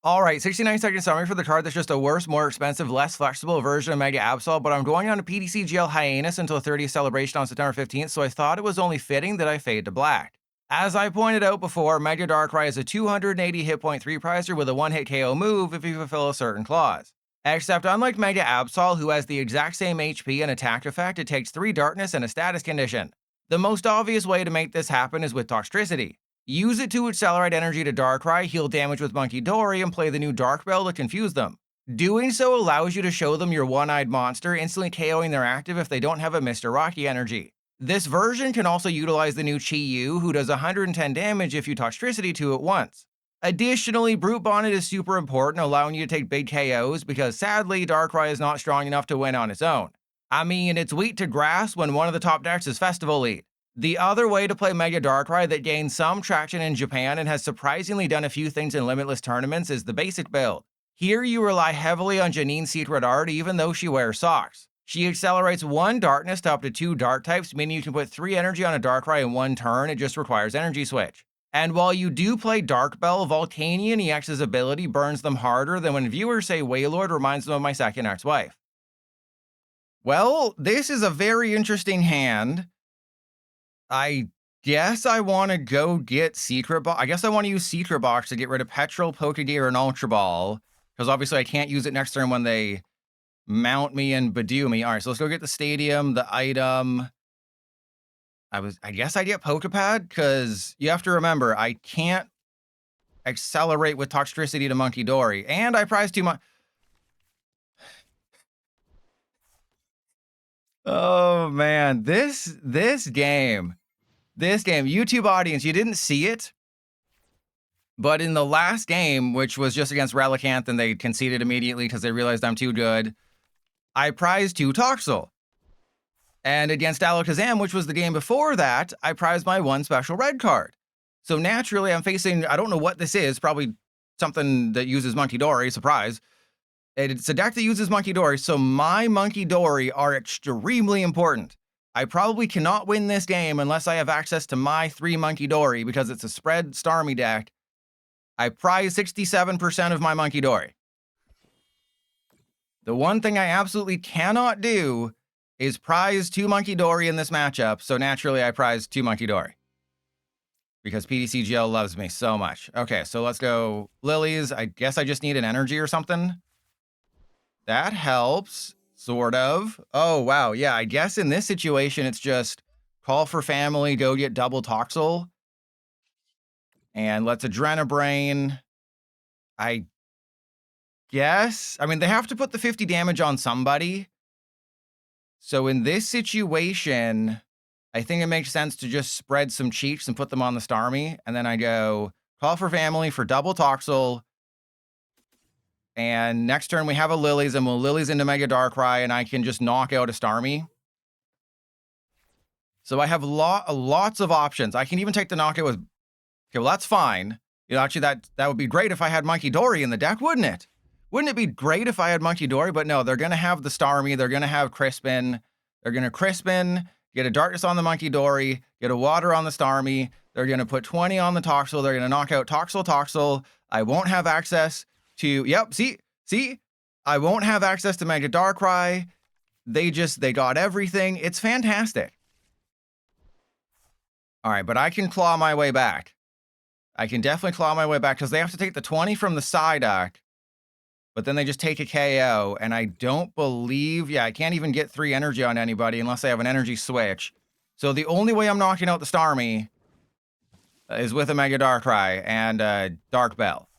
Alright, 69-second summary for the card that's just a worse, more expensive, less flexible version of Mega Absol, but I'm going on a PTCGL hiatus until 30th celebration on September 15th, so I thought it was only fitting that I fade to black. As I pointed out before, Mega Darkrai is a 280 hit point 3-pricer with a 1-hit KO move if you fulfill a certain clause. Except unlike Mega Absol, who has the exact same HP and attack effect, it takes 3 darkness and a status condition. The most obvious way to make this happen is with Toxtricity. Use it to accelerate energy to Darkrai, heal damage with Munkidori, and play the new Dark Bell to confuse them. Doing so allows you to show them your one-eyed monster, instantly KOing their active if they don't have a Mr. Rocky energy. This version can also utilize the new Chi-Yu, who does 110 damage if you Toxtricity to it once. Additionally, Brute Bonnet is super important, allowing you to take big KOs because sadly, Darkrai is not strong enough to win on its own. I mean, it's weak to grass when one of the top decks is Festival Lead. The other way to play Mega Darkrai that gains some traction in Japan and has surprisingly done a few things in limitless tournaments is the basic build. Here you rely heavily on Janine's Secret Art even though she wears socks. She accelerates 1 darkness to up to 2 dark types, meaning you can put 3 energy on a Darkrai in 1 turn, it just requires energy switch. And while you do play Dark Bell, Volcanion EX's ability burns them harder than when viewers say Wailord reminds them of my second ex-wife. Well, this is a very interesting hand. I guess I want to go get Secret Box. I guess I want to use Secret Box to get rid of Petrol, Pokegear, and Ultra Ball. Because obviously I can't use it next turn when they mount me and Badoo me. Alright, so let's go get the Stadium, the item. I guess I get Pokepad, because you have to remember, I can't accelerate with Toxtricity to Munkidori. And I prize too much. Oh man, this game, YouTube audience, you didn't see it, but in the last game, which was just against Relicanth, and they conceded immediately because they realized I'm too good, I prized 2 Toxel. And against Alakazam, which was the game before that, I prized my 1 special red card. So naturally, I'm facing, I don't know what this is, probably something that uses Munkidori, surprise. It's a deck that uses Munkidori, so my Munkidori are extremely important. I probably cannot win this game unless I have access to my 3 Munkidori because it's a spread Starmie deck. I prize 67% of my Munkidori. The one thing I absolutely cannot do is prize 2 Munkidori in this matchup, so naturally I prize 2 Munkidori. Because PTCGL loves me so much. Okay, so let's go Lilies. I guess I just need an energy or something. That helps, sort of. Oh, wow. Yeah, I guess in this situation, it's just call for family, go get double Toxel. And let's Adrenabrain. I guess. I mean, they have to put the 50 damage on somebody. So in this situation, I think it makes sense to just spread some cheeks and put them on the Starmie. And then I go call for family for double Toxel. And next turn we have a Lilies, and we'll Lilies into Mega Darkrai, and I can just knock out a Starmie. So I have lots of options. I can even take the knockout with... Okay, well, that's fine. You know, actually, that would be great if I had Munkidori in the deck, wouldn't it? Wouldn't it be great if I had Munkidori? But no, they're going to have the Starmie. They're going to have Crispin. They're going to Crispin, get a Darkness on the Munkidori, get a Water on the Starmie. They're going to put 20 on the Toxel. They're going to knock out Toxel. I won't have access to... Yep, see? I won't have access to Mega Darkrai. They got everything. It's fantastic. All right, but I can claw my way back. I can definitely claw my way back because they have to take the 20 from the Psyduck, but then they just take a KO, and I don't believe... Yeah, I can't even get 3 energy on anybody unless I have an energy switch. So the only way I'm knocking out the Starmie is with a Mega Darkrai and Dark Bell.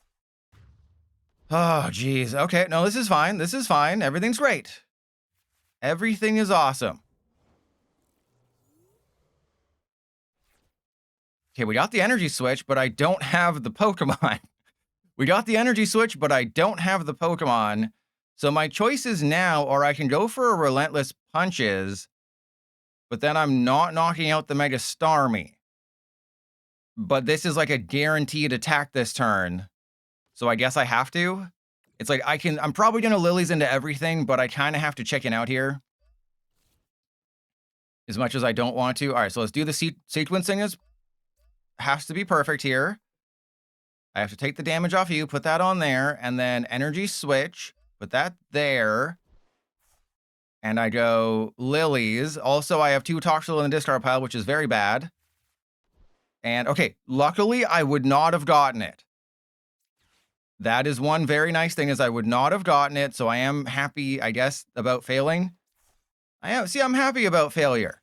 Oh, geez. Okay, no, this is fine. This is fine. Everything's great. Everything is awesome. Okay, we got the energy switch, but I don't have the Pokemon. We got the energy switch, but I don't have the Pokemon. So my choices now are I can go for a Relentless Punches, but then I'm not knocking out the Mega Starmie. But this is like a guaranteed attack this turn. So I guess I have to. It's like I'm probably going to Lilies into everything, but I kind of have to chicken out here. As much as I don't want to. All right, so let's do the sequencing. Has to be perfect here. I have to take the damage off you, put that on there, and then energy switch, put that there. And I go Lilies. Also, I have 2 Toxel in the discard pile, which is very bad. And okay, luckily, I would not have gotten it. That is one very nice thing, is I would not have gotten it, so I am happy, I guess, about failing. I'm happy about failure.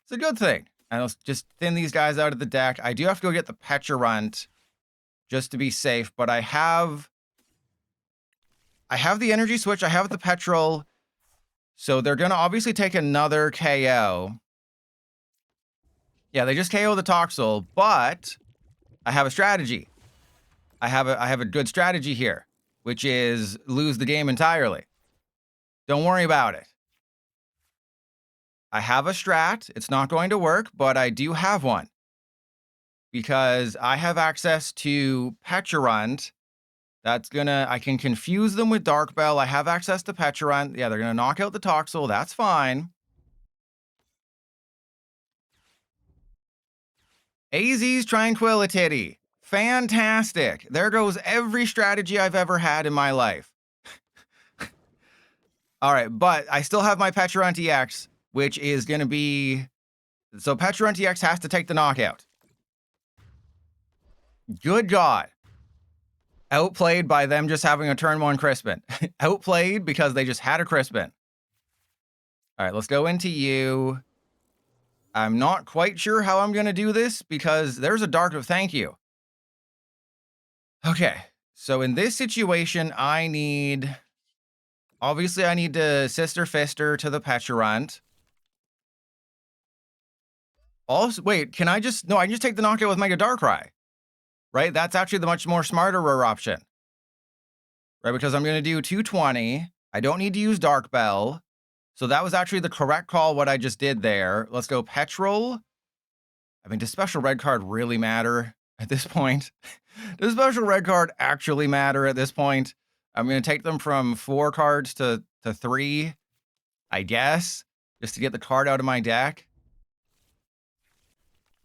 It's a good thing. I'll just thin these guys out of the deck. I do have to go get the Pecharunt just to be safe, but I have the energy switch, I have the petrol, so they're gonna obviously take another KO. Yeah, they just KO the Toxel, but I have a strategy. I have a good strategy here, which is lose the game entirely. Don't worry about it. I have a strat. It's not going to work, but I do have one. Because I have access to Pecharunt. I can confuse them with Dark Bell. I have access to Pecharunt. Yeah, they're gonna knock out the Toxel. That's fine. AZ's Tranquility. Fantastic. There goes every strategy I've ever had in my life. All right, but I still have my Pecharunt EX, which is going to be... So Pecharunt EX has to take the knockout. Good God. Outplayed by them just having a turn 1 Crispin. Outplayed because they just had a Crispin. All right, let's go into you. I'm not quite sure how I'm going to do this because there's a Dark of Thank You. Okay, so in this situation, obviously I need to Sister Fister to the Pecharunt. Also, wait, I can just take the knockout with Mega Darkrai, right? That's actually the much more smarter option, right? Because I'm going to do 220. I don't need to use Dark Bell. So that was actually the correct call, what I just did there. Let's go Petrol. I mean, does special red card really matter at this point? Does special red card actually matter at this point? I'm going to take them from 4 cards to 3, I guess, just to get the card out of my deck.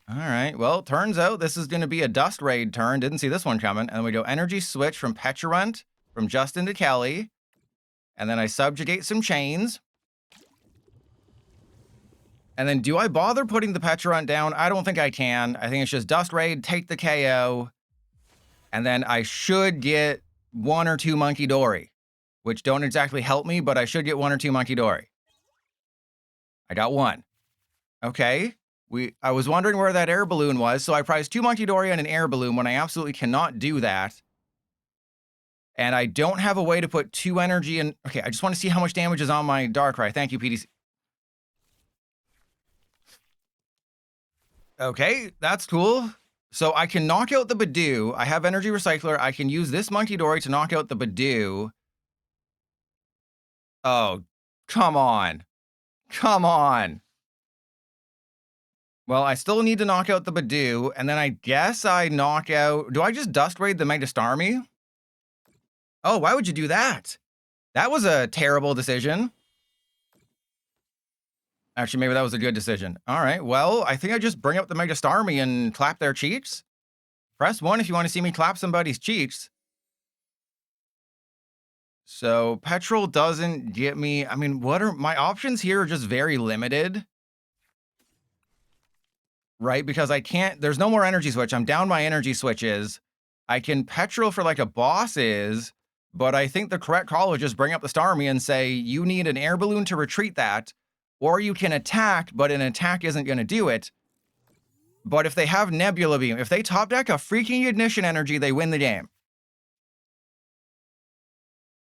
All right, well, turns out this is going to be a Dust Raid turn. Didn't see this one coming. And we go Energy Switch from Pecharunt, from Justin to Kelly. And then I subjugate some chains. And then do I bother putting the Pecharunt down? I don't think I can. I think it's just Dust Raid, take the KO. And then I should get 1 or 2 Munkidori, which don't exactly help me, but I should get 1 or 2 Munkidori. I got 1. Okay. I was wondering where that air balloon was, so I priced 2 Munkidori and an air balloon when I absolutely cannot do that. And I don't have a way to put 2 energy in. Okay, I just want to see how much damage is on my Darkrai. Thank you, PDC. Okay, that's cool. So I can knock out the Badoo. I have Energy Recycler. I can use this Munkidori to knock out the Badoo. Oh, come on. Come on. Well, I still need to knock out the Badoo, and then I guess I knock out... Do I just Dust Raid the Mega Starmie? Oh, why would you do that? That was a terrible decision. Actually, maybe that was a good decision. All right, well, I think I just bring up the Mega Starmie and clap their cheeks. Press 1 if you want to see me clap somebody's cheeks. So, Petrol doesn't get me... I mean, what are... My options here are just very limited. Right? Because I can't... There's no more energy switch. I'm down my energy switches. I can Petrol for like a bosses, but I think the correct call is just bring up the Starmie and say, you need an air balloon to retreat that. Or you can attack, but an attack isn't going to do it. But if they have Nebula Beam, if they top deck a freaking Ignition Energy, they win the game.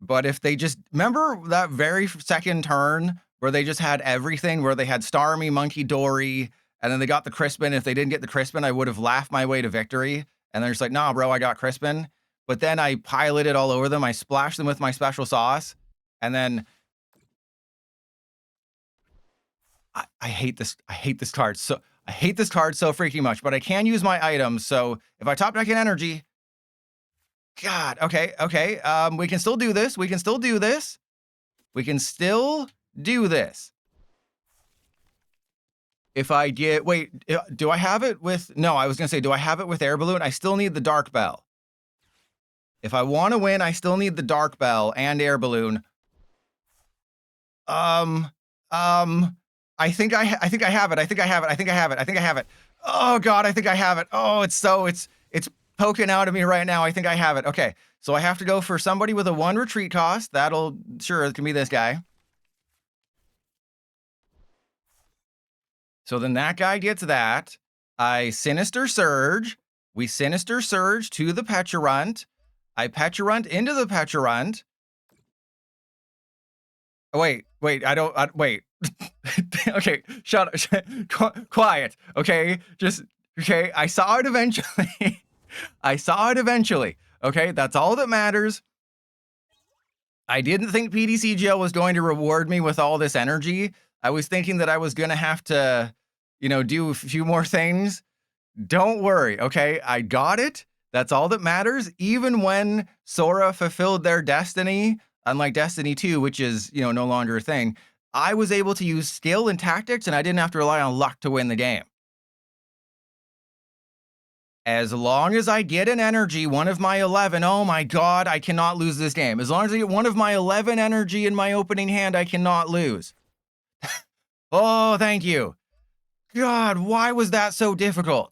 But if they just... Remember that very second turn where they just had everything, where they had Starmie, Munkidori, and then they got the Crispin. If they didn't get the Crispin, I would have laughed my way to victory. And they're just like, nah, bro, I got Crispin. But then I piloted all over them. I splashed them with my special sauce. And then... I hate this. I hate this card. So I hate this card so freaking much, but I can use my items. So if I top deck an energy, God, okay. We can still do this. We can still do this. If I get, wait, do I have it with, no, I was going to say, do I have it with Air Balloon? I still need the Dark Bell. If I want to win, I still need the Dark Bell and Air Balloon. I think I have it. I think I have it. Oh God, I think I have it. Oh, it's poking out of me right now. I think I have it. Okay, so I have to go for somebody with a 1 retreat cost. Sure, it can be this guy. So then that guy gets that. I Sinister Surge. We Sinister Surge to the Pecharunt. I Pecharunt into the Pecharunt. Oh, wait, wait, wait. Okay, shut up. Quiet, okay? Okay, I saw it eventually. I saw it eventually, okay? That's all that matters. I didn't think PDCGL was going to reward me with all this energy. I was thinking that I was going to have to, do a few more things. Don't worry, okay? I got it. That's all that matters. Even when Sora fulfilled their destiny, unlike Destiny 2, which is, no longer a thing, I was able to use skill and tactics, and I didn't have to rely on luck to win the game. As long as I get an energy, one of my 11, oh my God, I cannot lose this game. As long as I get one of my 11 energy in my opening hand, I cannot lose. Oh, thank you. God, why was that so difficult?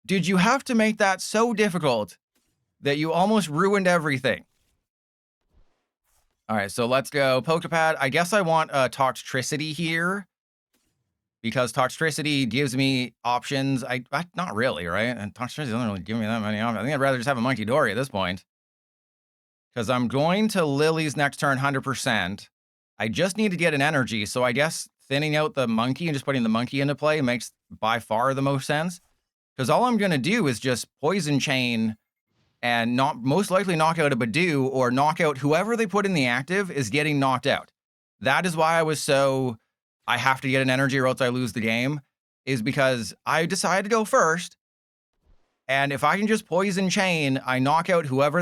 Did you have to make that so difficult that you almost ruined everything? All right, so let's go Pokepad. I guess I want Toxtricity here because Toxtricity gives me options. Not really, right? And Toxtricity doesn't really give me that many options. I think I'd rather just have a Munkidori at this point because I'm going to Lily's next turn 100%. I just need to get an energy, so I guess thinning out the monkey and just putting the monkey into play makes by far the most sense. Because all I'm going to do is just Poison Chain and most likely knock out a Badoo or knock out whoever they put in the active is getting knocked out. That is why I have to get an energy or else I lose the game, is because I decided to go first. And if I can just Poison Chain, I knock out whoever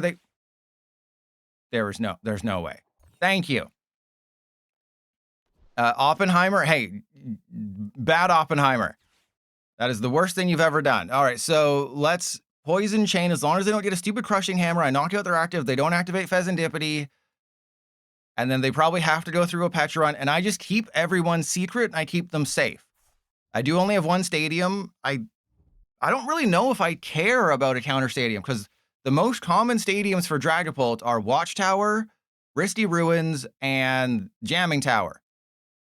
there's no way. Thank you. Oppenheimer, hey, bad Oppenheimer. That is the worst thing you've ever done. All right, so let's Poison Chain. As long as they don't get a stupid Crushing Hammer, I knock out their active. They don't activate Pheasantipity. And then they probably have to go through a Pecharunt. And I just keep everyone secret and I keep them safe. I do only have one stadium. I don't really know if I care about a counter stadium because the most common stadiums for Dragapult are Watchtower, Risty Ruins, and Jamming Tower.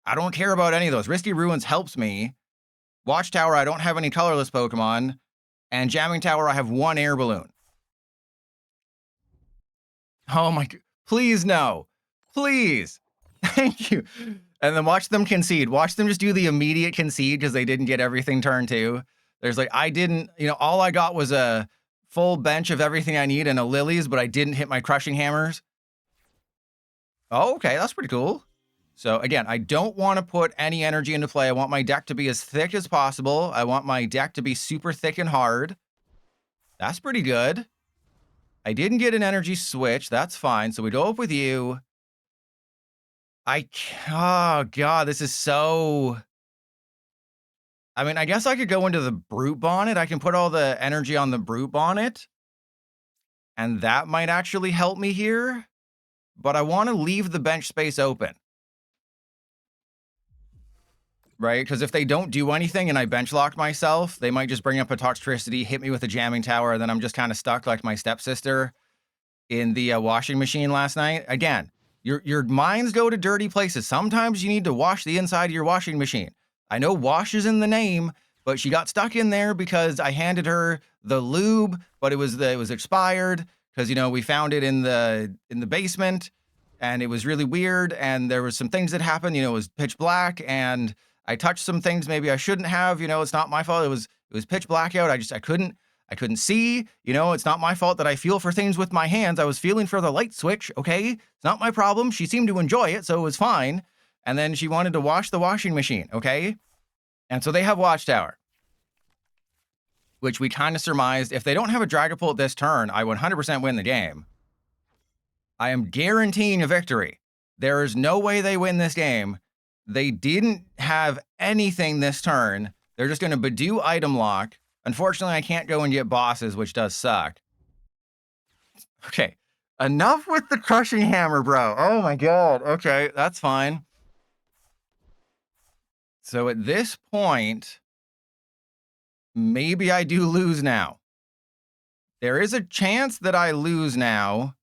I don't care about any of those. Risty Ruins helps me. Watchtower, I don't have any colorless Pokemon. And Jamming Tower, I have 1 Air Balloon. Oh my God. Please no. Please. Thank you. And then watch them concede. Watch them just do the immediate concede because they didn't get everything turn 2. There's I didn't, all I got was a full bench of everything I need and a Lilies, but I didn't hit my Crushing Hammers. Oh, okay. That's pretty cool. So again, I don't want to put any energy into play. I want my deck to be as thick as possible. I want my deck to be super thick and hard. That's pretty good. I didn't get an energy switch. That's fine. So we go up with you. Oh God, this is so... I mean, I guess I could go into the Brute Bonnet. I can put all the energy on the Brute Bonnet. And that might actually help me here. But I want to leave the bench space open. Right? Because if they don't do anything and I bench lock myself, they might just bring up a Toxtricity, hit me with a Jamming Tower, and then I'm just kind of stuck like my stepsister in the washing machine last night. Again, your minds go to dirty places. Sometimes you need to wash the inside of your washing machine. I know wash is in the name, but she got stuck in there because I handed her the lube, but it was expired because we found it in the basement, and it was really weird. And there was some things that happened. It was pitch black, and I touched some things maybe I shouldn't have. It's not my fault. It was pitch black out. I couldn't see. It's not my fault that I feel for things with my hands. I was feeling for the light switch. Okay, it's not my problem. She seemed to enjoy it, so it was fine. And then she wanted to wash the washing machine. Okay, and so they have Watchtower, which we kind of surmised. If they don't have a Dragapult this turn, I 100% win the game. I am guaranteeing a victory. There is no way they win this game. They didn't have anything this turn. They're just going to Badoo item lock. Unfortunately, I can't go and get bosses, which does suck. Okay, Enough with the crushing hammer, bro. Oh my god. Okay, that's fine. So at this point, maybe I do lose now. There is a chance that I lose now,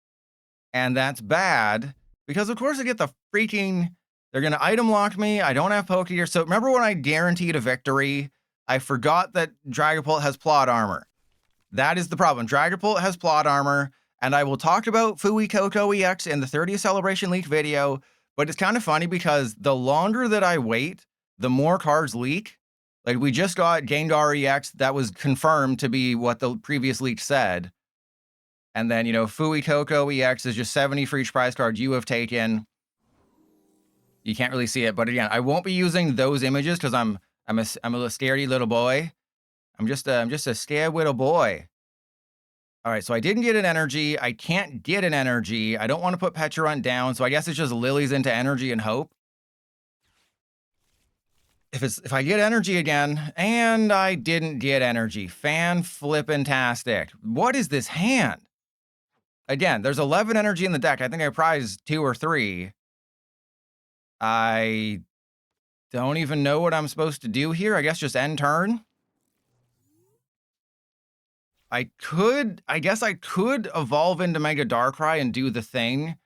and that's bad, because of course I get the freaking... They're going to item lock me. I don't have Poke Gear. So remember when I guaranteed a victory? I forgot that Dragapult has plot armor. That is the problem. Dragapult has plot armor, and I will talk about Fuecoco EX in the 30th Celebration leak video, but it's kind of funny because the longer that I wait, the more cards leak. Like, we just got Gengar EX that was confirmed to be what the previous leak said. And then, you know, Fuecoco EX is just 70 for each prize card you have taken. You can't really see it, but again, I won't be using those images because I'm a little scaredy little boy. I'm just a scared little boy. All right, so I didn't get an energy. I can't get an energy. I don't want to put Pecharunt down, so I guess it's just Lilies into energy and hope. If I get energy again, and I didn't get energy, fan-flippin-tastic. What is this hand? Again, there's 11 energy in the deck. I think I prized 2 or 3. I don't even know what I'm supposed to do here. I guess just end turn. I guess I could evolve into Mega Darkrai and do the thing.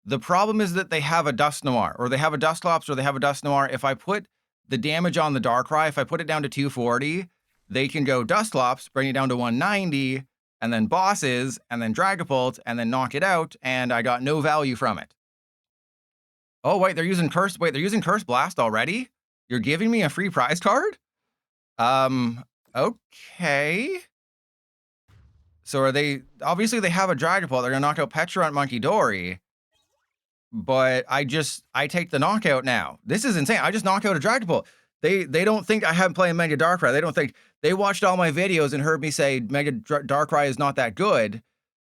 The problem is that they have a Dusknoir, or they have a Dusclops, or they have a Dusknoir. If I put the damage on the Darkrai, if I put it down to 240, they can go Dusclops, bring it down to 190, and then bosses, and then Dragapult, and then knock it out, and I got no value from it. Oh, wait, they're using Curse. Wait, they're using Curse Blast already? You're giving me a free prize card? Okay. So are they... Obviously, they have a Dragapult. They're going to knock out Pecharunt Munkidori. But I take the knockout now. This is insane. I just knock out a Dragapult. They don't think I haven't played Mega Darkrai. They don't think... They watched all my videos and heard me say Mega Darkrai is not that good.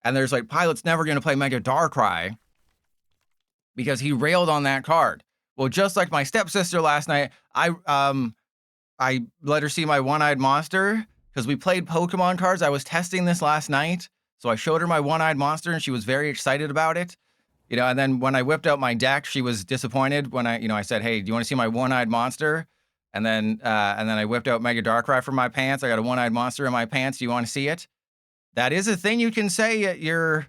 And there's like, Pilot's never going to play Mega Darkrai, because he railed on that card. Well, just like my stepsister last night, I let her see my one-eyed monster because we played Pokemon cards. I was testing this last night, so I showed her my one-eyed monster, and she was very excited about it. You know, and then when I whipped out my deck, she was disappointed when I said, "Hey, do you want to see my one-eyed monster?" And then I whipped out Mega Darkrai from my pants. I got a one-eyed monster in my pants. Do you want to see it? That is a thing you can say at your...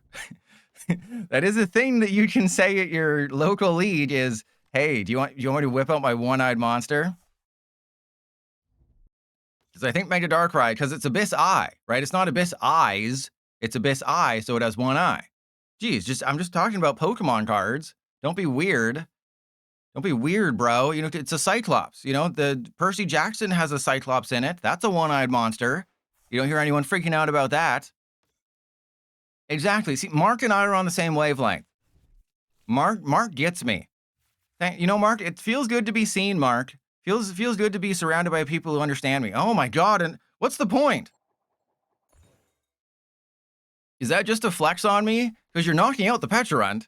That is a thing that you can say at your local league is, hey, do you want me to whip out my one-eyed monster? Because I think Mega Darkrai, because it's Abyss Eye, right? It's not Abyss Eyes, it's Abyss Eye, so it has one eye. Geez, I'm just talking about Pokemon cards. Don't be weird. Don't be weird, bro. You know, it's a Cyclops. You know, the Percy Jackson has a Cyclops in it. That's a one-eyed monster. You don't hear anyone freaking out about that. Exactly. See, Mark and I are on the same wavelength. Mark gets me. You know, Mark, it feels good to be seen, Mark. Feels good to be surrounded by people who understand me. Oh my god, and what's the point? Is that just to flex on me? Because you're knocking out the Pecharunt.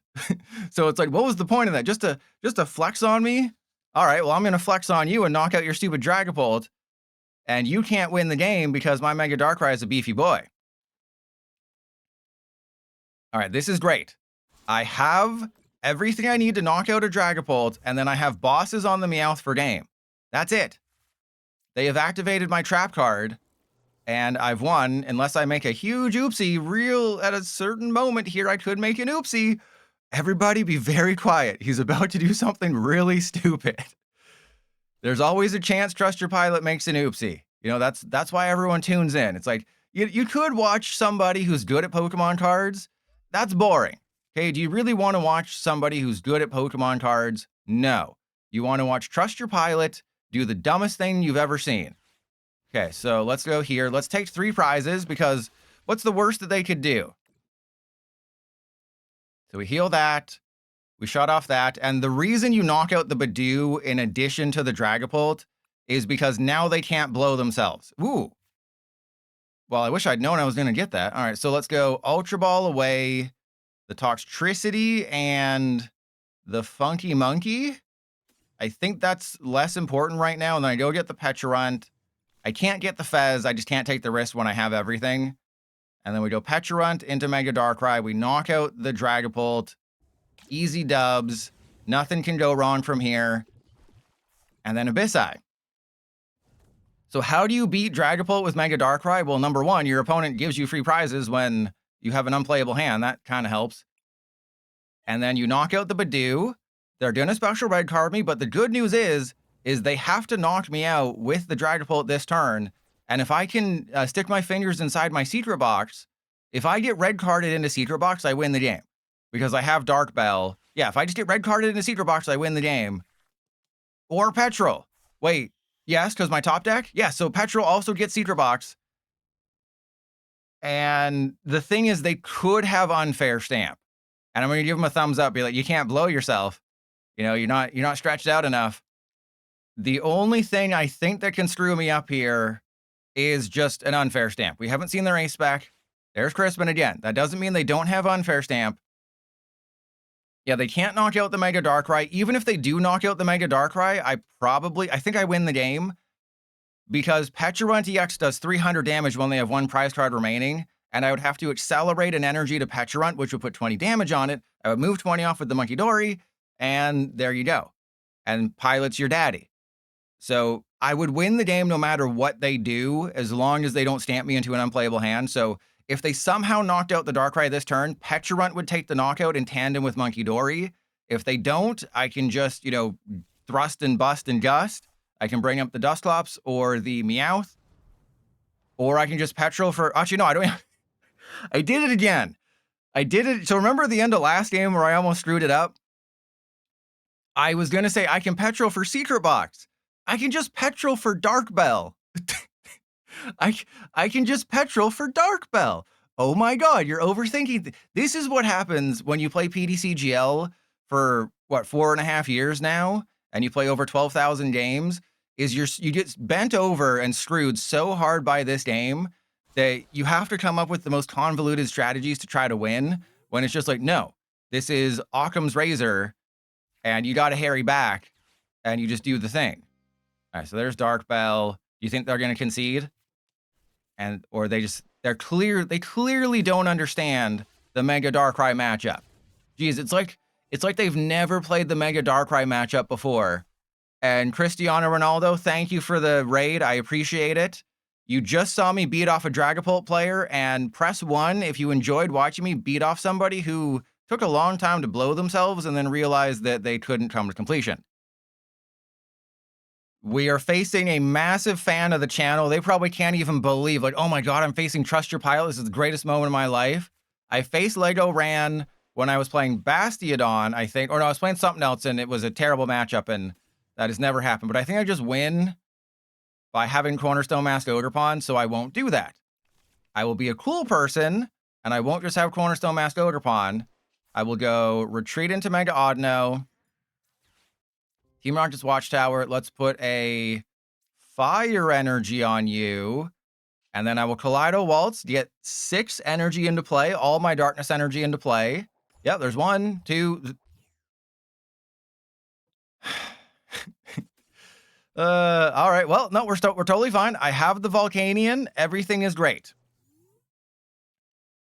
So it's like, what was the point of that? Just to flex on me? All right, well, I'm going to flex on you and knock out your stupid Dragapult. And you can't win the game because my Mega Darkrai is a beefy boy. All right, this is great. I have everything I need to knock out a Dragapult, and then I have bosses on the Meowth for game. That's it. They have activated my trap card, and I've won, unless I make a huge oopsie. At a certain moment here, I could make an oopsie. Everybody be very quiet. He's about to do something really stupid. There's always a chance Trust Your Pilot makes an oopsie. You know, that's why everyone tunes in. It's like, you could watch somebody who's good at Pokemon cards. That's boring. Okay, do you really want to watch somebody who's good at Pokemon cards? No. You want to watch Trust Your Pilot do the dumbest thing you've ever seen. Okay, so let's go here. Let's take 3 prizes, because what's the worst that they could do? So we heal that. We shut off that. And the reason you knock out the Badoo in addition to the Dragapult is because now they can't blow themselves. Ooh. Well, I wish I'd known I was going to get that. All right, so let's go Ultra Ball away, the Toxtricity, and the Funky Monkey. I think that's less important right now. And then I go get the Pecharunt. I can't get the Fez. I just can't take the risk when I have everything. And then we go Pecharunt into Mega Darkrai. We knock out the Dragapult. Easy dubs. Nothing can go wrong from here. And then Abyssai. So how do you beat Dragapult with Mega Darkrai? Well, number one, your opponent gives you free prizes when you have an unplayable hand. That kind of helps. And then you knock out the Badoo. They're going to special red card me, but the good news is they have to knock me out with the Dragapult this turn. And if I can stick my fingers inside my secret box, if I get red carded into secret box, I win the game. Because I have Dark Bell. Yeah, if I just get red carded into secret box, I win the game. Or Petrol. Wait, yes, because my top deck? Yeah, so Petrol also gets secret box. And the thing is, they could have unfair stamp. And I'm going to give them a thumbs up. Be like, you can't blow yourself. You know, you're not stretched out enough. The only thing I think that can screw me up here is just an unfair stamp. We haven't seen their ace spec. There's Crispin again. That doesn't mean they don't have unfair stamp. Yeah, they can't knock out the Mega Darkrai. Even if they do knock out the Mega Darkrai, I think I win the game. Because Pecharunt EX does 300 damage when they have one prize card remaining. And I would have to accelerate an energy to Pecharunt, which would put 20 damage on it. I would move 20 off with the Munkidori. And there you go. And Pilot's your daddy. So I would win the game no matter what they do, as long as they don't stamp me into an unplayable hand. So if they somehow knocked out the Darkrai this turn, Pecharunt would take the knockout in tandem with Munkidori. If they don't, I can just, thrust and bust and gust. I can bring up the Dusclops or the Meowth. Or I can just Petrol for... Actually, no, I don't... I did it again. I did it... So remember the end of last game where I almost screwed it up? I was going to say I can Petrol for Secret Box. I can just Petrol for Dark Bell. I can just Petrol for Dark Bell. Oh my God, you're overthinking. This is what happens when you play PTCGL for, 4.5 years now, and you play over 12,000 games, is you get bent over and screwed so hard by this game that you have to come up with the most convoluted strategies to try to win, when it's just like, no, this is Occam's razor, and you got to harry back, and you just do the thing. All right, so there's Dark Bell. Do you think they're going to concede? Or they clearly don't understand the Mega Darkrai matchup. Geez, it's like they've never played the Mega Darkrai matchup before. And Cristiano Ronaldo, thank you for the raid. I appreciate it. You just saw me beat off a Dragapult player, and press 1 if you enjoyed watching me beat off somebody who took a long time to blow themselves and then realized that they couldn't come to completion. We are facing a massive fan of the channel. They probably can't even believe, like, oh my God, I'm facing Trust Your Pilot. This is the greatest moment of my life. I faced Lego Ran when I was playing Bastiodon, I think. Or no, I was playing something else, and it was a terrible matchup, and that has never happened. But I think I just win by having Cornerstone Mask Ogerpon, so I won't do that. I will be a cool person, and I won't just have Cornerstone Mask Ogerpon. I will go retreat into Mega Audino. Team Rocket's Watchtower, let's put a Fire Energy on you. And then I will Kaleido Waltz, get 6 energy into play, all my Darkness energy into play. Yep, there's 1, 2. All right, well, no, we're totally fine. I have the Volcanion. Everything is great.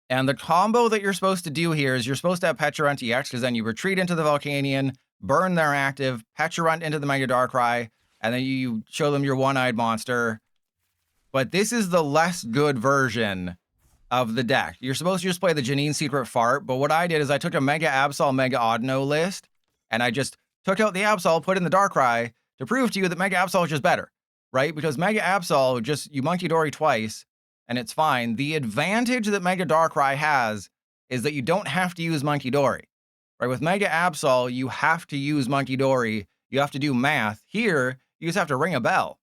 And the combo that you're supposed to do here is you're supposed to have Pecharunt EX, because then you retreat into the Volcanion, burn their active, Pecharunt into the Mega Darkrai, and then you show them your one-eyed monster. But this is the less good version of the deck. You're supposed to just play the Janine Secret Fart, but what I did is I took a Mega Absol, Mega Audino list, and I just took out the Absol, put in the Darkrai, to prove to you that Mega Absol is just better, right? Because Mega Absol, you Munkidori twice, and it's fine. The advantage that Mega Darkrai has is that you don't have to use Munkidori. Right, with Mega Absol, you have to use Munkidori. You have to do math. Here, you just have to ring a bell.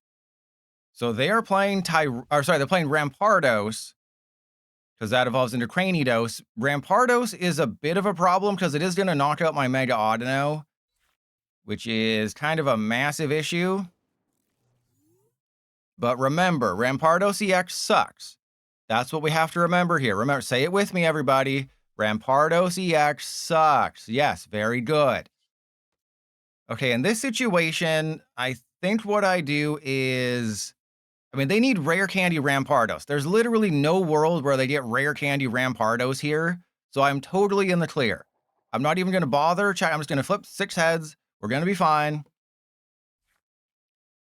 So they are playing they're playing Rampardos, because that evolves into Cranidos. Rampardos is a bit of a problem because it is going to knock out my Mega Audino, which is kind of a massive issue. But remember, Rampardos EX sucks. That's what we have to remember here. Remember, say it with me, everybody. Rampardos EX sucks. Yes, very good. Okay, in this situation, I think what I do is I mean, they need rare candy Rampardos. There's literally no world where they get rare candy Rampardos here, so I'm totally in the clear. I'm not even going to bother. I'm just going to flip 6 heads. We're going to be fine.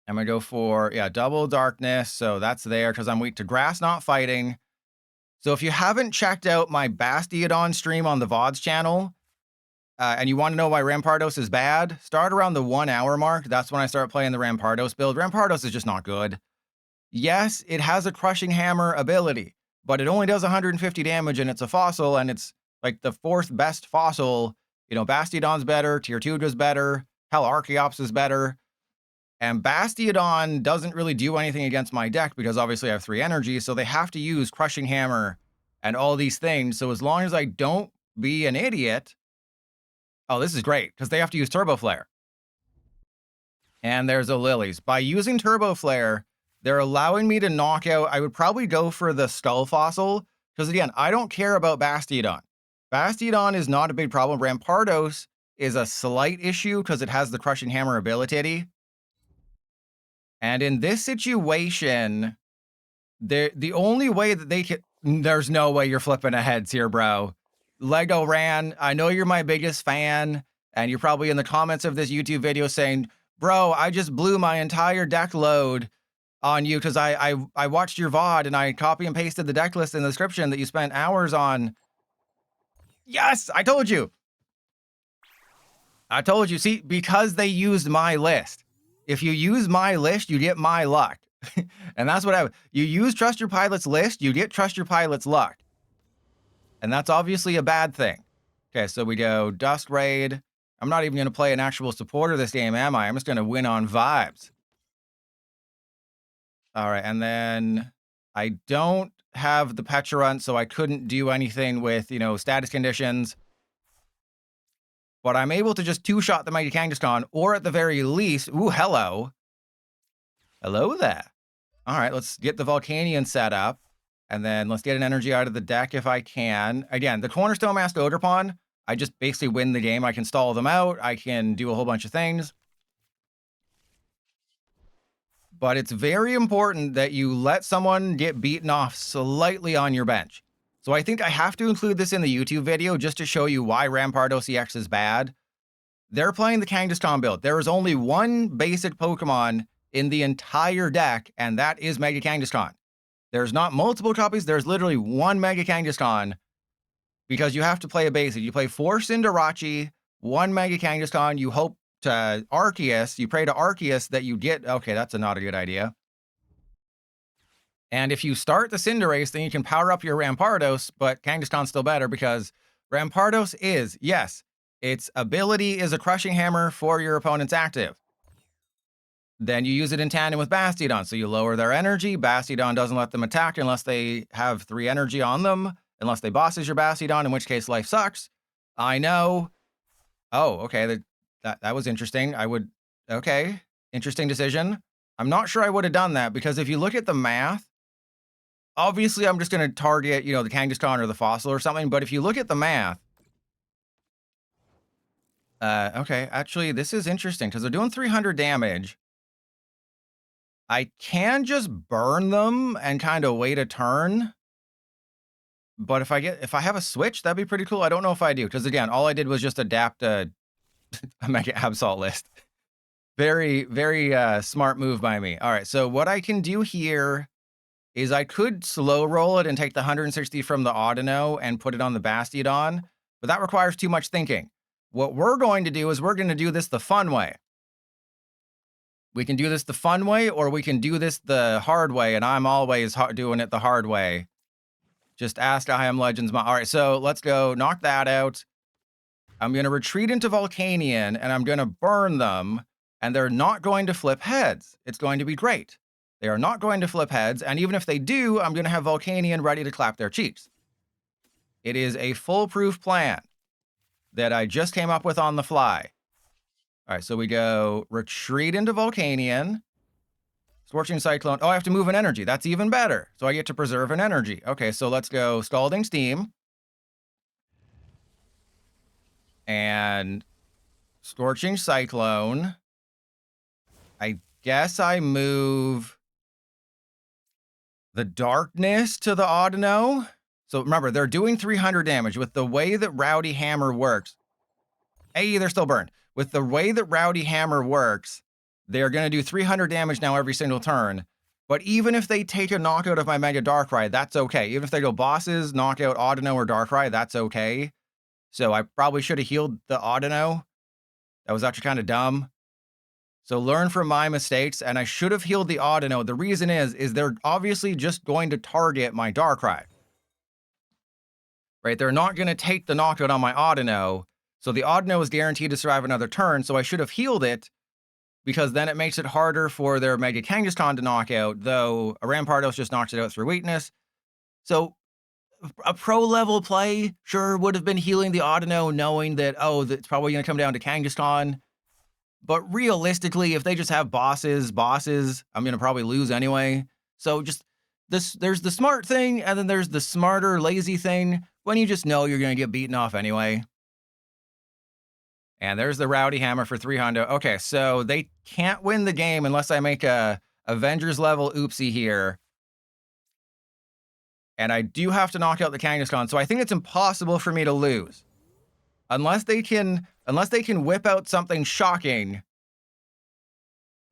I'm going to go for, yeah, double darkness, so that's there because I'm weak to grass, not fighting. So if you haven't checked out my Bastiodon stream on the VODs channel, and you want to know why Rampardos is bad, start around the 1 hour mark. That's when I start playing the Rampardos build. Rampardos is just not good. Yes, it has a crushing hammer ability, but it only does 150 damage and it's a fossil and it's like the 4th best fossil. You know, Bastiodon's better, Tier 2 is better, hell, Archeops is better. And Bastiodon doesn't really do anything against my deck because obviously I have 3 energy, so they have to use Crushing Hammer and all these things. So as long as I don't be an idiot... Oh, this is great, because they have to use Turbo Flare. And there's a Lilies. By using Turbo Flare, they're allowing me to knock out... I would probably go for the Skull Fossil, because again, I don't care about Bastiodon. Bastiodon is not a big problem. Rampardos is a slight issue because it has the Crushing Hammer ability. And in this situation, the only way that they can... There's no way you're flipping a heads here, bro. Lego Ran, I know you're my biggest fan, and you're probably in the comments of this YouTube video saying, bro, I just blew my entire deck load on you because I watched your VOD and I copy and pasted the deck list in the description that you spent hours on. Yes, I told you. I told you. See, because they used my list. If you use my list, you get my luck. And that's what you use Trust Your Pilot's list, you get Trust Your Pilot's luck. And that's obviously a bad thing. Okay, so we go Dust Raid. I'm not even going to play an actual supporter this game, am I? I'm just going to win on vibes. All right, and then I don't have the Pecharunt, so I couldn't do anything with, you know, status conditions. But I'm able to just 2-shot the Mighty Kangaskhan, or at the very least... Ooh, hello. Hello there. All right, let's get the Volcanion set up. And then let's get an energy out of the deck if I can. Again, the Cornerstone Mask Ogerpon, I just basically win the game. I can stall them out. I can do a whole bunch of things. But it's very important that you let someone get beaten off slightly on your bench. So I think I have to include this in the YouTube video just to show you why Rampardos EX is bad. They're playing the Kangaskhan build. There is only one basic Pokemon in the entire deck, and that is Mega Kangaskhan. There's not multiple copies. There's literally one Mega Kangaskhan because you have to play a basic. You play 4 Cinderace, 1 Mega Kangaskhan. You hope to Arceus. You pray to Arceus that you get... Okay, that's not a good idea. And if you start the Cinderace, then you can power up your Rampardos, but Kangaskhan's still better because Rampardos is, yes, its ability is a Crushing Hammer for your opponent's active. Then you use it in tandem with Bastiodon, so you lower their energy. Bastiodon doesn't let them attack unless they have 3 energy on them, unless they bosses your Bastiodon, in which case life sucks. I know. Oh, okay, that was interesting. Okay, interesting decision. I'm not sure I would have done that, because if you look at the math, obviously I'm just going to target, you know, the Kangaskhan or the Fossil or something, but if you look at the math, okay, actually, this is interesting, because they're doing 300 damage. I can just burn them and kind of wait a turn. But if I have a switch, that'd be pretty cool. I don't know if I do, because again, all I did was just adapt a Mega Absol list. Very, very smart move by me. All right, so what I can do here is I could slow roll it and take the 160 from the Audino and put it on the Bastiodon, but that requires too much thinking. What we're going to do is we're going to do this the fun way. We can do this the fun way, or we can do this the hard way, and I'm always doing it the hard way. Just ask I Am Legends. All right, so let's go knock that out. I'm going to retreat into Volcanion, and I'm going to burn them, and they're not going to flip heads. It's going to be great. They are not going to flip heads, and even if they do, I'm going to have Volcanion ready to clap their cheeks. It is a foolproof plan that I just came up with on the fly. All right, so we go retreat into Volcanion. Scorching Cyclone. Oh, I have to move an energy. That's even better. So I get to preserve an energy. Okay, so let's go Scalding Steam. And Scorching Cyclone. I guess I move the darkness to the Audino. So remember, they're doing 300 damage. With the way that Rowdy Hammer works, hey, they're still burned. With the way that Rowdy Hammer works, they're going to do 300 damage now every single turn. But even if they take a knockout of my Mega Darkrai, that's okay. Even if they go bosses, knockout Audino or Darkrai, that's okay. So I probably should have healed the Audino. That was actually kind of dumb. So learn from my mistakes, and I should have healed the Audino. The reason is they're obviously just going to target my Darkrai. Right? They're not going to take the knockout on my Audino. So the Audino is guaranteed to survive another turn, so I should have healed it, because then it makes it harder for their Mega Kangaskhan to knock out, though a Rampardos just knocks it out through weakness. So a pro-level play sure would have been healing the Audino, knowing that, oh, that's probably going to come down to Kangaskhan. But realistically, if they just have bosses, I'm going to probably lose anyway. So just there's the smart thing, and then there's the smarter, lazy thing, when you just know you're going to get beaten off anyway. And there's the Rowdy Hammer for 300. Okay, so they can't win the game unless I make a Avengers level oopsie here. And I do have to knock out the Kangaskhan, so I think it's impossible for me to lose. Unless they can whip out something shocking,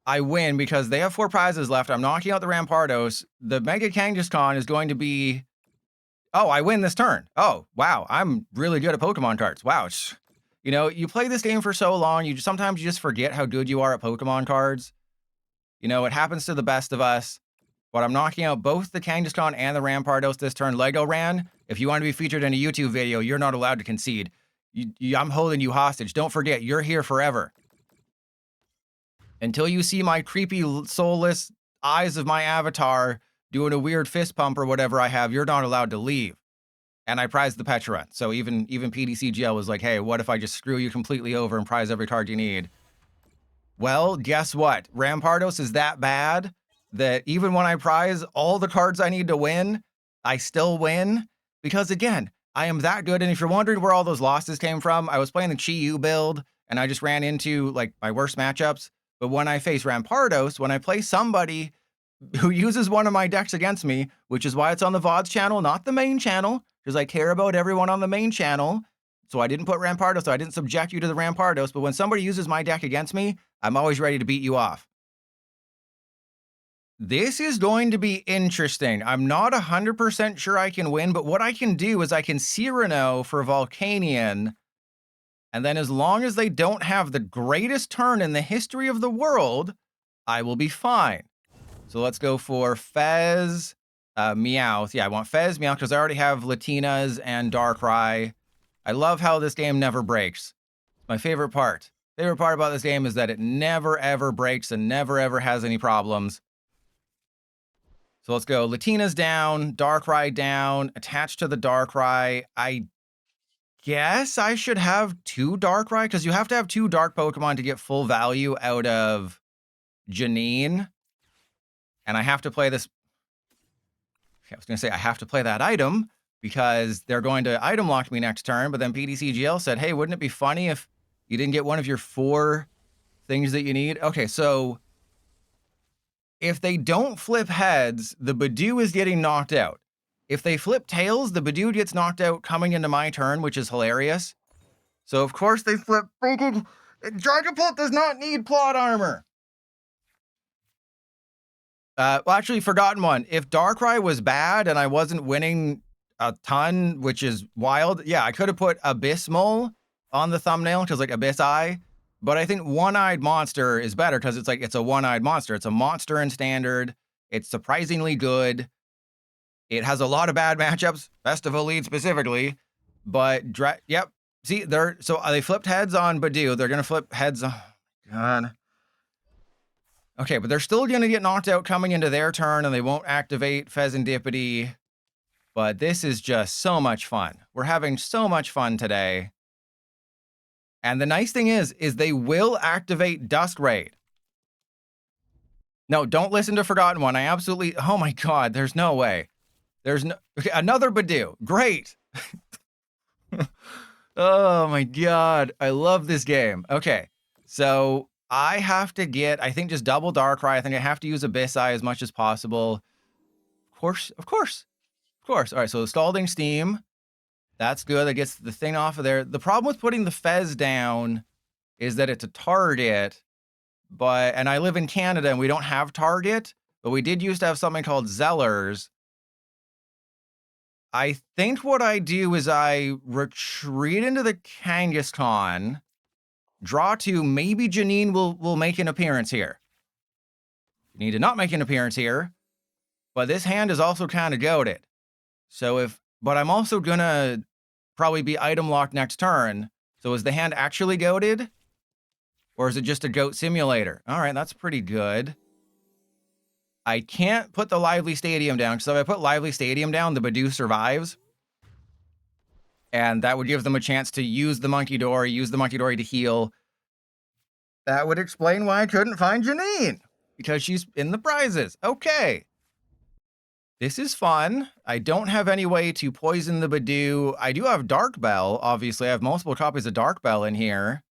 I win, because they have 4 prizes left. I'm knocking out the Rampardos. The Mega Kangaskhan is going to be... Oh, I win this turn. Oh, wow. I'm really good at Pokemon cards. Wow. You know, you play this game for so long, sometimes you just forget how good you are at Pokemon cards. You know, it happens to the best of us. But I'm knocking out both the Kangaskhan and the Rampardos this turn. Lego Ran, if you want to be featured in a YouTube video, you're not allowed to concede. I'm holding you hostage. Don't forget, you're here forever. Until you see my creepy, soulless eyes of my avatar doing a weird fist pump or whatever I have, you're not allowed to leave. And I prized the Petra. So even PDCGL was like, hey, what if I just screw you completely over and prize every card you need? Well, guess what? Rampardos is that bad that even when I prize all the cards I need to win, I still win. Because again, I am that good. And if you're wondering where all those losses came from, I was playing the Chi-Yu build and I just ran into like my worst matchups. But when I face Rampardos, when I play somebody who uses one of my decks against me, which is why it's on the VODs channel, not the main channel, because I care about everyone on the main channel. So I didn't put Rampardos, so I didn't subject you to the Rampardos. But when somebody uses my deck against me, I'm always ready to beat you off. This is going to be interesting. I'm not 100% sure I can win, but what I can do is I can Cyrano for Volcanion. And then as long as they don't have the greatest turn in the history of the world, I will be fine. So let's go for Fez, Meowth. Yeah, I want Fez, Meowth, because I already have Latinas and Darkrai. I love how this game never breaks. My favorite part. Favorite part about this game is that it never, ever breaks and never, ever has any problems. So let's go. Latina's down, Darkrai down, attached to the Darkrai. I guess I should have 2 Darkrai, because you have to have 2 Dark Pokemon to get full value out of Janine. And I have to play this. I was going to say I have to play that item because they're going to item lock me next turn. But then PDCGL said, hey, wouldn't it be funny if you didn't get one of your 4 things that you need? Okay, so if they don't flip heads, the Badoo is getting knocked out. If they flip tails, the Badoo gets knocked out coming into my turn, which is hilarious. So, of course, they flip freaking... Dragapult does not need plot armor. Well, actually, forgotten one. If Darkrai was bad and I wasn't winning a ton, which is wild, yeah, I could have put Abysmal on the thumbnail, because like Abyss Eye. But I think One-Eyed Monster is better, because it's like it's a one-eyed monster. It's a monster in Standard. It's surprisingly good. It has a lot of bad matchups, Festival Lead specifically. But yep, see, they flipped heads on Badoo. They're gonna flip heads on. God. Okay, but they're still going to get knocked out coming into their turn, and they won't activate Pheasantipity. But this is just so much fun. We're having so much fun today. And the nice thing is they will activate Dusk Raid. No, don't listen to Forgotten One. I absolutely... Oh my god, there's no way. There's no... Okay, another Badoo. Great! Oh my god, I love this game. Okay, so... I have to get, I think, just double Darkrai. I think I have to use Abyss Eye as much as possible. Of course. Of course. Of course. All right, so Scalding Steam. That's good. That gets the thing off of there. The problem with putting the Fez down is that it's a target, and I live in Canada and we don't have target, but we did used to have something called Zellers. I think what I do is I retreat into the Kangaskhan, draw 2, maybe Janine will make an appearance here. You need to not make an appearance here, but this hand is also kind of goated. So but I'm also gonna probably be item locked next turn. So is the hand actually goated? Or is it just a goat simulator? All right, that's pretty good. I can't put the Lively Stadium down, because if I put Lively Stadium down, the Badoo survives. And that would give them a chance to use the Munkidori to heal. That would explain why I couldn't find Janine, because she's in the prizes. Okay. This is fun. I don't have any way to poison the Badoo. I do have Dark Bell, obviously. I have multiple copies of Dark Bell in here.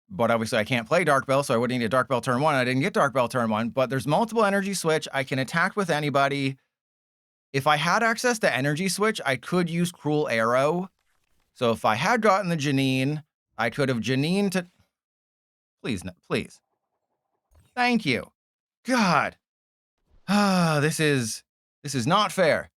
But obviously I can't play Dark Bell, so I wouldn't need a Dark Bell turn 1. I didn't get Dark Bell turn 1, but there's multiple Energy Switch. I can attack with anybody. If I had access to Energy Switch, I could use Cruel Arrow. So if I had gotten the Janine, I could have Janine to... Please, no, please. Thank you. God. This is not fair.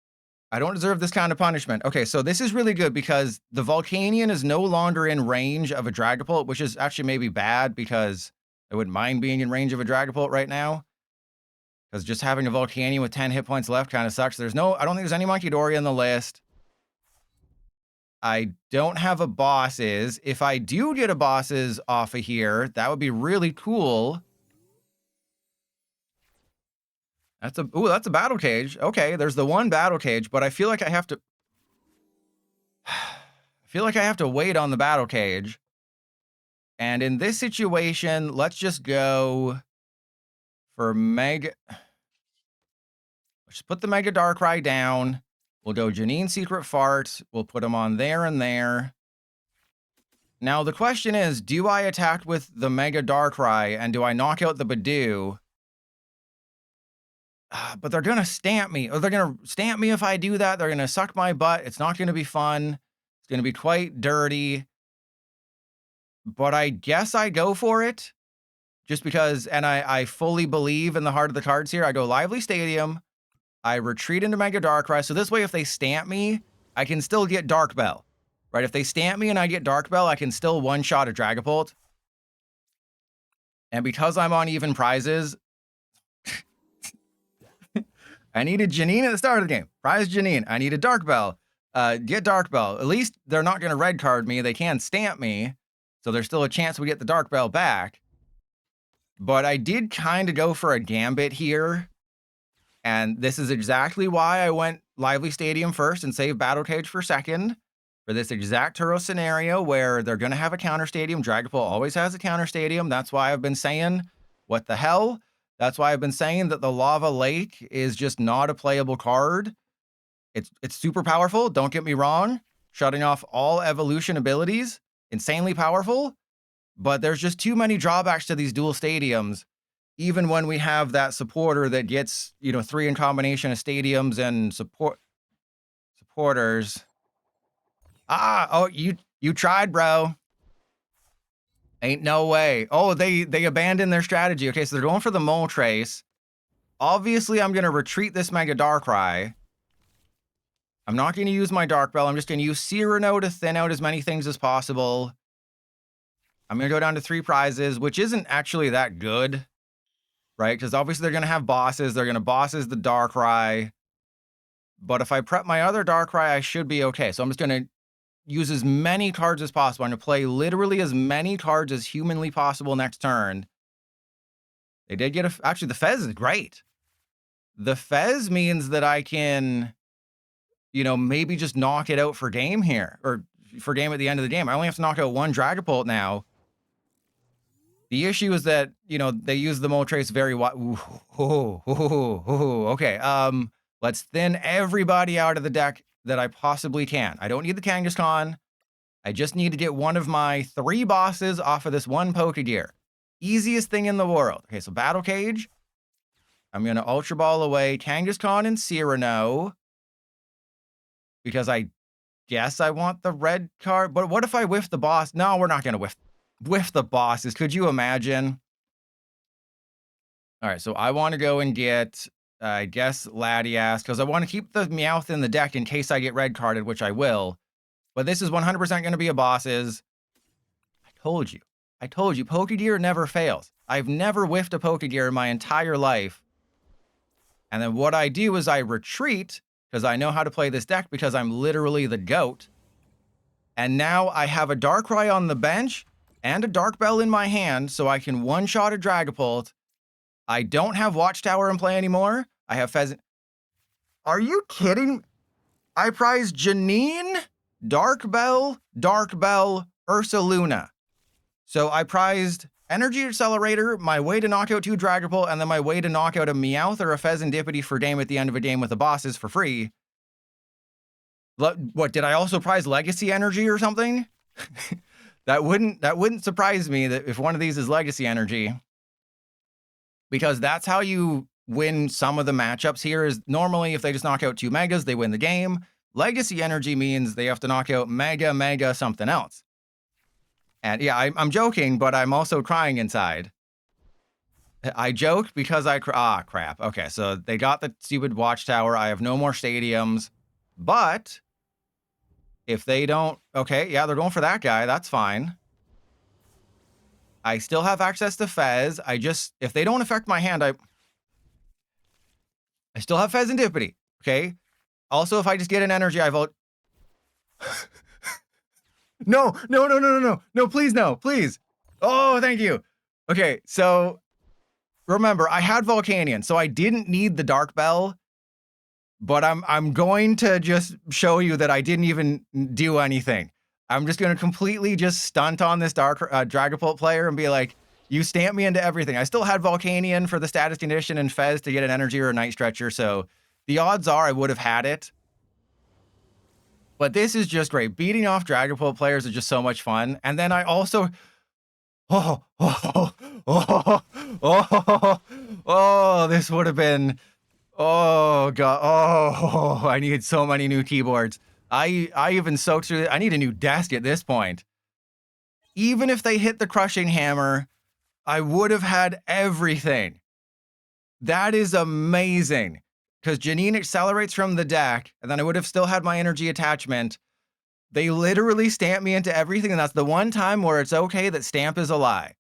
I don't deserve this kind of punishment. Okay, so this is really good because the Volcanion is no longer in range of a Dragapult, which is actually maybe bad because I wouldn't mind being in range of a Dragapult right now. Because just having a Volcanion with 10 hit points left kind of sucks. I don't think there's any Munkidori on the list. I don't have a Bosses. If I do get a Bosses off of here, that would be really cool. That's a battle cage. Okay, there's the one battle cage, but I feel like I have to... wait on the battle cage. And in this situation, let's just go for Mega... Let's just put the Mega Darkrai down. We'll go Janine Secret Fart. We'll put them on there and there. Now, the question is, do I attack with the Mega Darkrai and do I knock out the Badoo? But they're going to stamp me. Or they're going to stamp me if I do that. They're going to suck my butt. It's not going to be fun. It's going to be quite dirty. But I guess I go for it. Just because, and I fully believe in the heart of the cards here. I go Lively Stadium. I retreat into Mega Darkrai. So this way, if they stamp me, I can still get Dark Bell. Right? If they stamp me and I get Dark Bell, I can still one-shot a Dragapult. And because I'm on even prizes... I needed Janine at the start of the game. Prize Janine. I needed Dark Bell. Get Dark Bell. At least they're not going to red card me. They can stamp me. So there's still a chance we get the Dark Bell back. But I did kind of go for a gambit here. And this is exactly why I went Lively Stadium first and saved Battle Cage for second. For this exact Turo scenario where they're going to have a counter stadium. Dragapult always has a counter stadium. That's why I've been saying, what the hell? That's why I've been saying that the Lava Lake is just not a playable card. It's super powerful, don't get me wrong. Shutting off all evolution abilities, insanely powerful. But there's just too many drawbacks to these dual stadiums. Even when we have that supporter that gets, 3 in combination of stadiums and supporters. Oh, you tried, bro. Ain't no way. Oh, they abandoned their strategy. Okay, so they're going for the Moltres. Obviously, I'm going to retreat this Mega Darkrai. I'm not going to use my Dark Bell. I'm just going to use Cyrano to thin out as many things as possible. I'm going to go down to 3 prizes, which isn't actually that good. Right? Because obviously they're going to have bosses. They're going to bosses the Darkrai. But if I prep my other Darkrai, I should be okay. So I'm just going to use as many cards as possible. I'm going to play literally as many cards as humanly possible next turn. They did get actually, the Fez is great. The Fez means that I can, maybe just knock it out for game here. Or for game at the end of the game. I only have to knock out 1 Dragapult now. The issue is that, they use the Moltres very wide. Okay, let's thin everybody out of the deck that I possibly can. I don't need the Kangaskhan. I just need to get one of my 3 bosses off of this one Pokegear. Easiest thing in the world. Okay, so Battle Cage. I'm going to Ultra Ball away Kangaskhan and Cyrano. Because I guess I want the red card. But what if I whiff the boss? No, we're not going to whiff the bosses. Could you imagine? All right, so I want to go and get, I guess, Latias, because I want to keep the Meowth in the deck in case I get red carded, which I will. But this is 100% going to be a bosses. I told you. Pokegear never fails. I've never whiffed a Pokegear in my entire life. And then what I do is I retreat, because I know how to play this deck because I'm literally the GOAT. And now I have a Darkrai on the bench and a Dark Bell in my hand, so I can one-shot a Dragapult. I don't have Watchtower in play anymore. I have Pheasant. Are you kidding? I prize Janine, Dark Bell, Ursaluna. So I prized Energy Accelerator, my way to knock out 2 Dragapult, and then my way to knock out a Meowth or a Pheasantipity for game at the end of a game with the bosses for free. What, did I also prize Legacy Energy or something? That wouldn't surprise me that if one of these is Legacy Energy. Because that's how you win some of the matchups here, is normally if they just knock out 2 Megas, they win the game. Legacy Energy means they have to knock out Mega, something else. And yeah, I'm joking, but I'm also crying inside. I joke because crap. Okay, so they got the stupid Watchtower. I have no more stadiums. But if they don't... Okay, yeah, they're going for that guy. That's fine. I still have access to Fez. If they don't affect my hand, I still have Pheasantipity. Okay. Also, if I just get an energy, I vote. No, please, no, please. Oh, thank you. Okay, so remember, I had Volcanion, so I didn't need the Dark Bell, but I'm going to just show you that I didn't even do anything. I'm just going to completely just stunt on this Dragapult player and be like, you stamp me into everything. I still had Volcanion for the status condition and Fez to get an energy or a Night Stretcher, so the odds are I would have had it. But this is just great. Beating off Dragapult players is just so much fun. And then I also... Oh, this would have been... Oh, God. Oh, I need so many new keyboards. I even soaked through it. I need a new desk at this point. Even if they hit the Crushing Hammer, I would have had everything. That is amazing. Because Janine accelerates from the deck, and then I would have still had my energy attachment. They literally stamp me into everything, and that's the one time where it's okay that stamp is a lie.